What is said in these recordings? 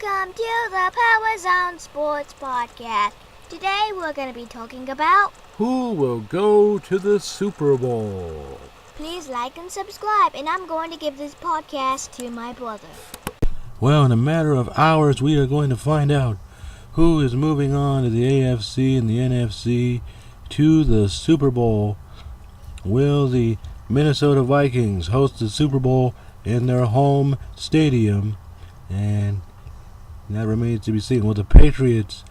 Welcome to the Power Zone Sports Podcast. Today we're going to be talking about who will go to the Super Bowl. Please like and subscribe, and I'm going to give this podcast to my brother. Well, in a matter of hours, we are going to find out who is moving on to the AFC and the NFC to the Super Bowl. Will the Minnesota Vikings host the Super Bowl in their home stadium? And that remains to be seen. Will the Patriots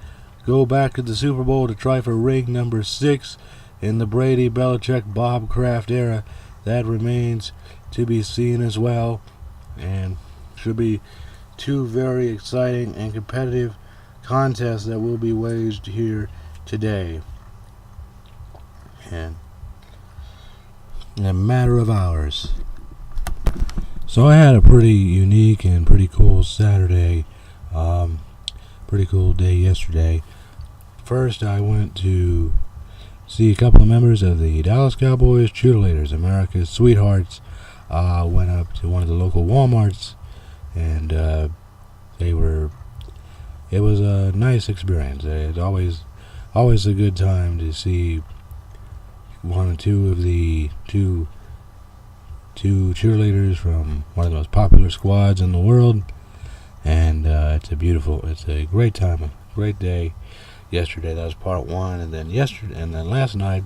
go back to the Super Bowl to try for ring number 6 in the Brady, Belichick, Bob Kraft era? That remains to be seen as well. And should be two very exciting and competitive contests that will be waged here today. And in a matter of hours. So I had a pretty unique and pretty cool Saturday, pretty cool day yesterday. First, I went to see a couple of members of the Dallas Cowboys Cheerleaders, America's Sweethearts. Went up to one of the local Walmarts, and it was a nice experience. It's always a good time to see one or two of the two cheerleaders from one of the most popular squads in the world, and it's a great time, a great day. Yesterday, that was part one, and then last night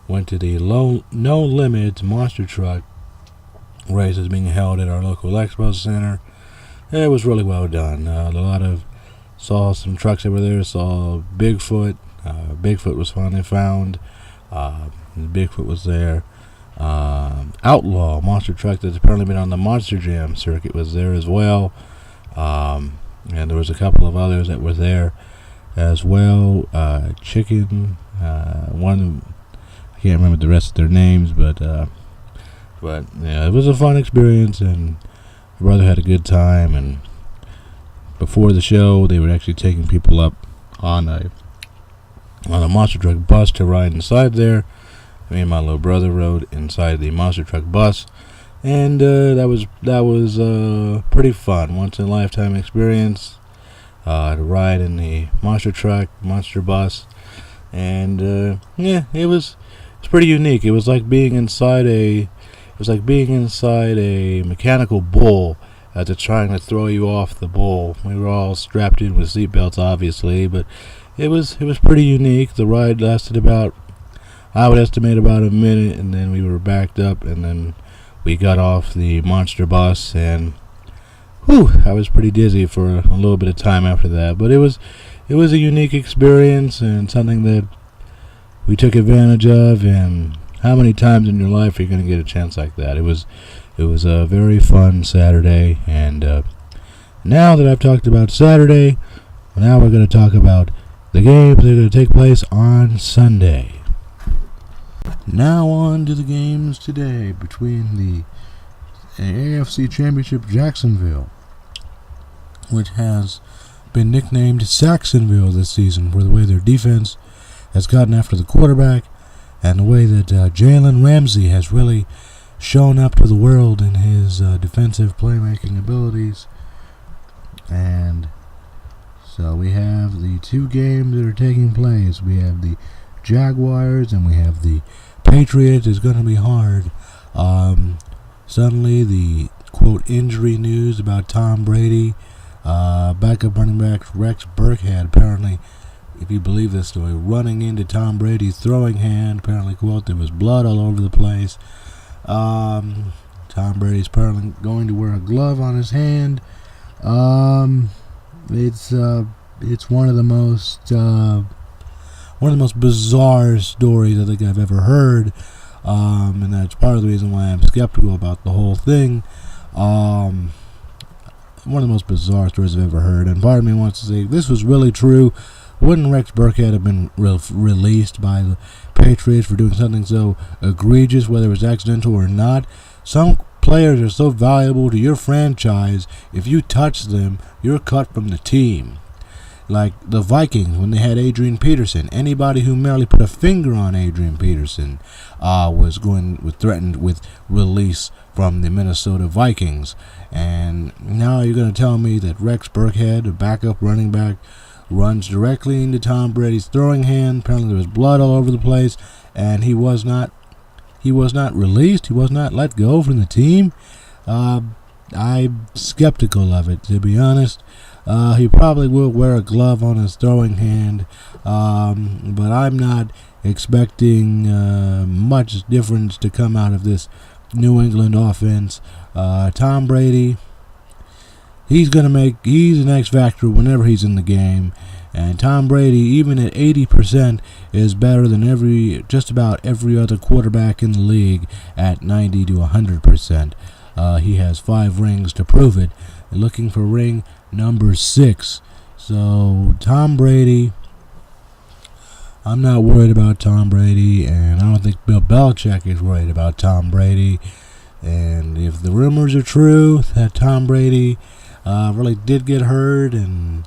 went to the No Limits monster truck races being held at our local expo center. It was really well done. Saw some trucks over there. Saw Bigfoot. Bigfoot was finally found. Bigfoot was there. Outlaw monster truck that's apparently been on the Monster Jam circuit was there as well. And there was a couple of others that were there as well. Chicken, one, I can't remember the rest of their names, but yeah, it was a fun experience, and my brother had a good time. And before the show, they were actually taking people up on a monster truck bus to ride inside there. Me and my little brother rode inside the monster truck bus, and that was pretty fun, once in a lifetime experience to ride in the monster bus, and yeah, it was pretty unique. It was like being inside a mechanical bull as it's trying to throw you off the bull. We were all strapped in with seatbelts, obviously, but it was pretty unique. The ride lasted I would estimate about a minute, and then we were backed up, and then we got off the monster bus, and I was pretty dizzy for a little bit of time after that. But it was a unique experience, and something that we took advantage of. And how many times in your life are you going to get a chance like that? It was a very fun Saturday, and now that I've talked about Saturday, now we're going to talk about the games that are going to take place on Sunday. Now on to the games today between the AFC Championship Jacksonville, which has been nicknamed Saxonville this season for the way their defense has gotten after the quarterback and the way that Jalen Ramsey has really shown up to the world in his defensive playmaking abilities. And so we have the two games that are taking place. We have the Jaguars and we have the Patriots. Is going to be hard. Suddenly, the quote injury news about Tom Brady, backup running back Rex Burkhead, apparently, if you believe this story, running into Tom Brady's throwing hand. Apparently, quote, there was blood all over the place. Tom Brady's apparently going to wear a glove on his hand. It's one of the most bizarre stories I think I've ever heard, and that's part of the reason why I'm skeptical about the whole thing. One of the most bizarre stories I've ever heard, and part of me wants to say, if this was really true, wouldn't Rex Burkhead have been released by the Patriots for doing something so egregious, whether it was accidental or not? Some players are so valuable to your franchise, if you touch them, you're cut from the team. like the Vikings when they had Adrian Peterson. Anybody who merely put a finger on Adrian Peterson was threatened with release from the Minnesota Vikings. And now you're going to tell me that Rex Burkhead, a backup running back, runs directly into Tom Brady's throwing hand. Apparently there was blood all over the place, and he was not released. He was not let go from the team. I'm skeptical of it, to be honest. He probably will wear a glove on his throwing hand, but I'm not expecting much difference to come out of this New England offense. Tom Brady, he's an X factor whenever he's in the game, and Tom Brady, even at 80%, is better than just about every other quarterback in the league at 90 to 100%. He has 5 rings to prove it, looking for ring number 6. So Tom Brady, I'm not worried about Tom Brady, and I don't think Bill Belichick is worried about Tom Brady. And if the rumors are true that Tom Brady really did get hurt, and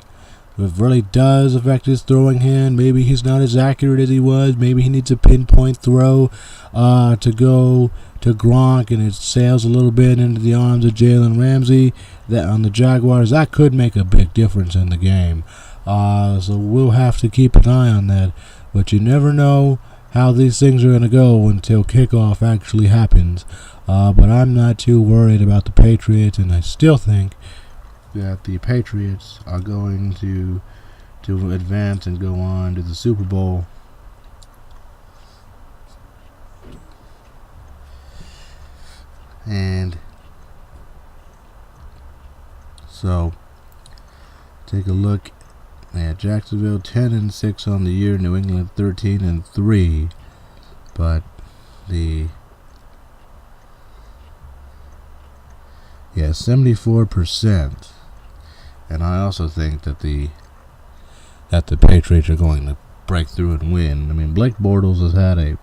it really does affect his throwing hand, maybe he's not as accurate as he was, maybe he needs a pinpoint throw to go to Gronk, and it sails a little bit into the arms of Jalen Ramsey that on the Jaguars, that could make a big difference in the game. So we'll have to keep an eye on that. But you never know how these things are going to go until kickoff actually happens. But I'm not too worried about the Patriots, and I still think that the Patriots are going to advance and go on to the Super Bowl. And so take a look at Jacksonville, 10-6 on the year, New England 13-3, but 74%. And I also think that the Patriots are going to break through and win. I mean, Blake Bortles has had an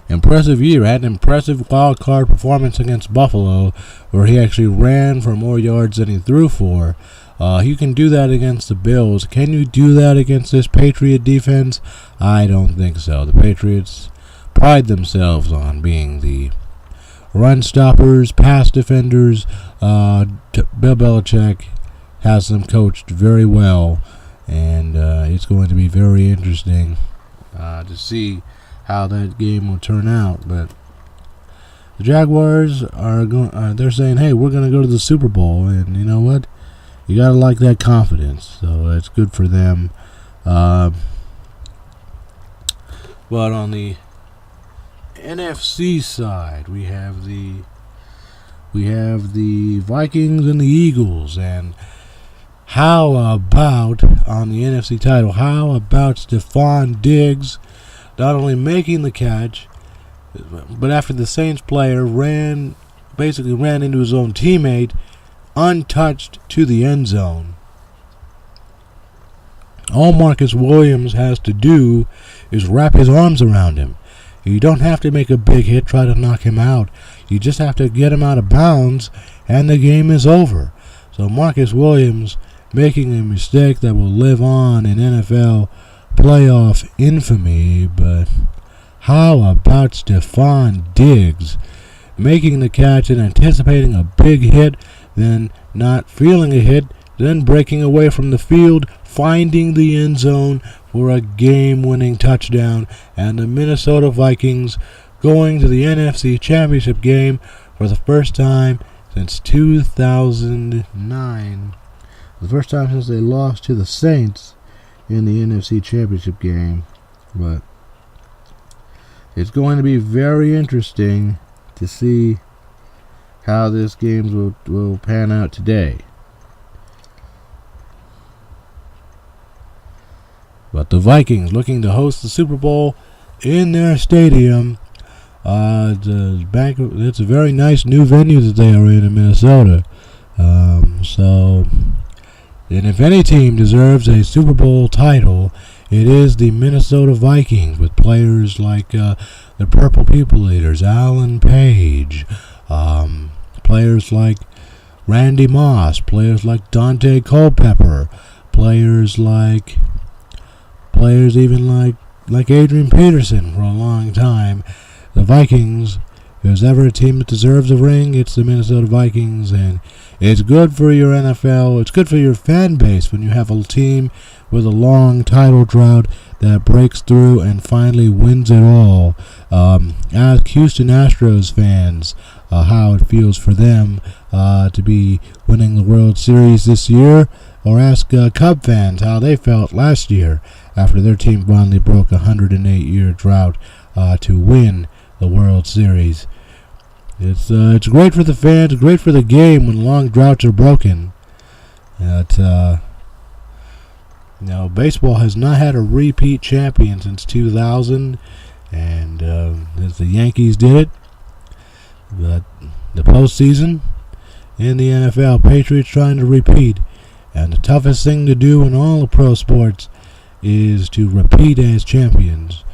impressive year, had an impressive wild card performance against Buffalo, where he actually ran for more yards than he threw for. You can do that against the Bills. Can you do that against this Patriot defense? I don't think so. The Patriots pride themselves on being the run stoppers, pass defenders. Bill Belichick has them coached very well, and it's going to be very interesting to see how that game will turn out. But the Jaguars they're saying, hey, we're going to go to the Super Bowl, and you know what? You got to like that confidence, so it's good for them. But on the NFC side, we have the Vikings and the Eagles. And how about on the NFC title? How about Stephon Diggs not only making the catch, but after the Saints player ran into his own teammate, untouched to the end zone. All Marcus Williams has to do is wrap his arms around him. You don't have to make a big hit, try to knock him out. You just have to get him out of bounds, and the game is over. So Marcus Williams making a mistake that will live on in NFL playoff infamy. But how about Stephon Diggs making the catch and anticipating a big hit, then not feeling a hit, then breaking away from the field, finding the end zone for a game-winning touchdown, and the Minnesota Vikings going to the NFC Championship game for the first time since 2009. The first time since they lost to the Saints in the NFC Championship game. But it's going to be very interesting to see how this game will pan out today. But the Vikings looking to host the Super Bowl in their stadium. It's a very nice new venue that they are in Minnesota. And if any team deserves a Super Bowl title, it is the Minnesota Vikings, with players like the Purple People Eaters, Alan Page, players like Randy Moss, players like Dante Culpepper, players even like Adrian Peterson for a long time. The Vikings, if there's ever a team that deserves a ring, it's the Minnesota Vikings, and it's good for your NFL. It's good for your fan base when you have a team with a long title drought that breaks through and finally wins it all. Ask Houston Astros fans how it feels for them to be winning the World Series this year, or ask Cub fans how they felt last year after their team finally broke a 108-year drought to win the World Series. It's great for the fans, great for the game when long droughts are broken. Baseball has not had a repeat champion since 2000, and as the Yankees did it, but the postseason in the NFL, Patriots trying to repeat, and the toughest thing to do in all the pro sports is to repeat as champions.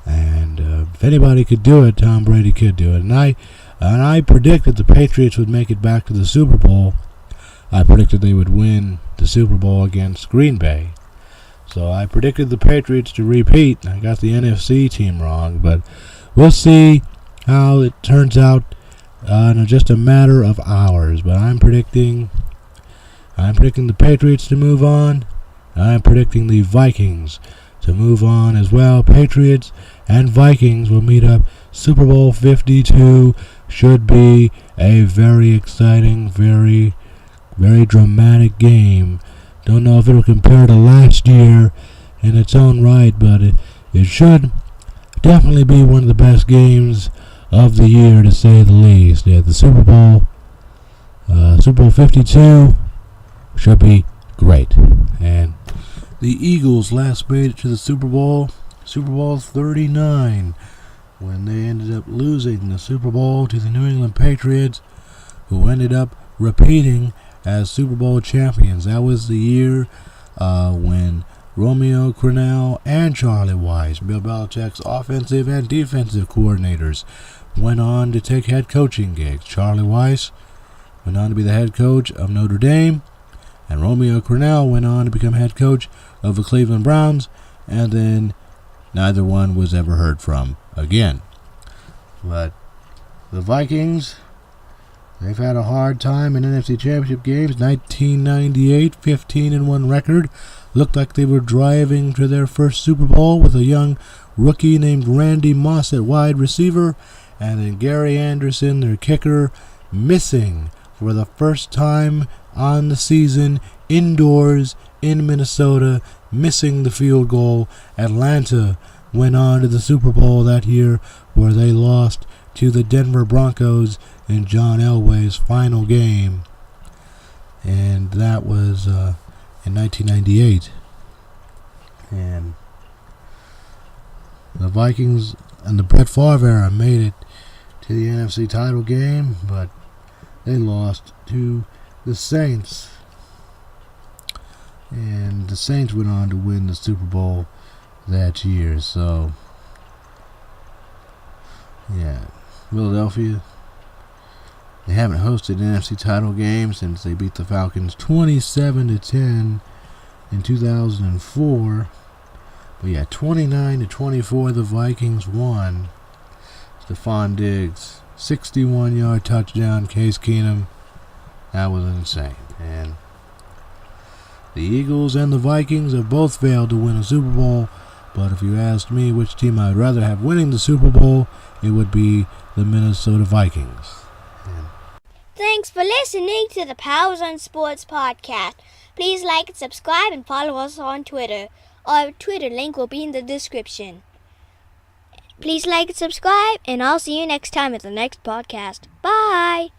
And if anybody could do it, Tom Brady could do it. And I predicted the Patriots would make it back to the Super Bowl. I predicted they would win the Super Bowl against Green Bay. So I predicted the Patriots to repeat. I got the NFC team wrong, but we'll see how it turns out in just a matter of hours. But I'm predicting the Patriots to move on. I'm predicting the Vikings to move on as well. Patriots and Vikings will meet up. Super Bowl 52 should be a very exciting, very, very dramatic game. Don't know if it'll compare to last year in its own right, but it should definitely be one of the best games of the year, to say the least. Yeah, the Super Bowl 52 should be great. And the Eagles last made it to the Super Bowl 39, when they ended up losing the Super Bowl to the New England Patriots, who ended up repeating as Super Bowl champions. That was the year when Romeo Crennel and Charlie Weiss, Bill Belichick's offensive and defensive coordinators, went on to take head coaching gigs. Charlie Weiss went on to be the head coach of Notre Dame, and Romeo Crennel went on to become head coach of the Cleveland Browns, and then neither one was ever heard from again. But the Vikings, they've had a hard time in NFC Championship games. 1998, 15-1 record. Looked like they were driving to their first Super Bowl with a young rookie named Randy Moss at wide receiver, and then Gary Anderson, their kicker, missing for the first time on the season indoors in Minnesota, missing the field goal. Atlanta went on to the Super Bowl that year, where they lost to the Denver Broncos in John Elway's final game, and that was in 1998. And the Vikings and the Brett Favre era made it to the NFC title game, but they lost to the Saints, and the Saints went on to win the Super Bowl that year. So yeah, Philadelphia, they haven't hosted an NFC title game since they beat the Falcons 27-10 in 2004. But yeah, 29-24, the Vikings won. Stephon Diggs, 61-yard touchdown. Case Keenum, that was insane. And the Eagles and the Vikings have both failed to win a Super Bowl. But if you asked me which team I'd rather have winning the Super Bowl, it would be the Minnesota Vikings. Thanks for listening to the Powers on Sports podcast. Please like and subscribe and follow us on Twitter. Our Twitter link will be in the description. Please like and subscribe, and I'll see you next time at the next podcast. Bye!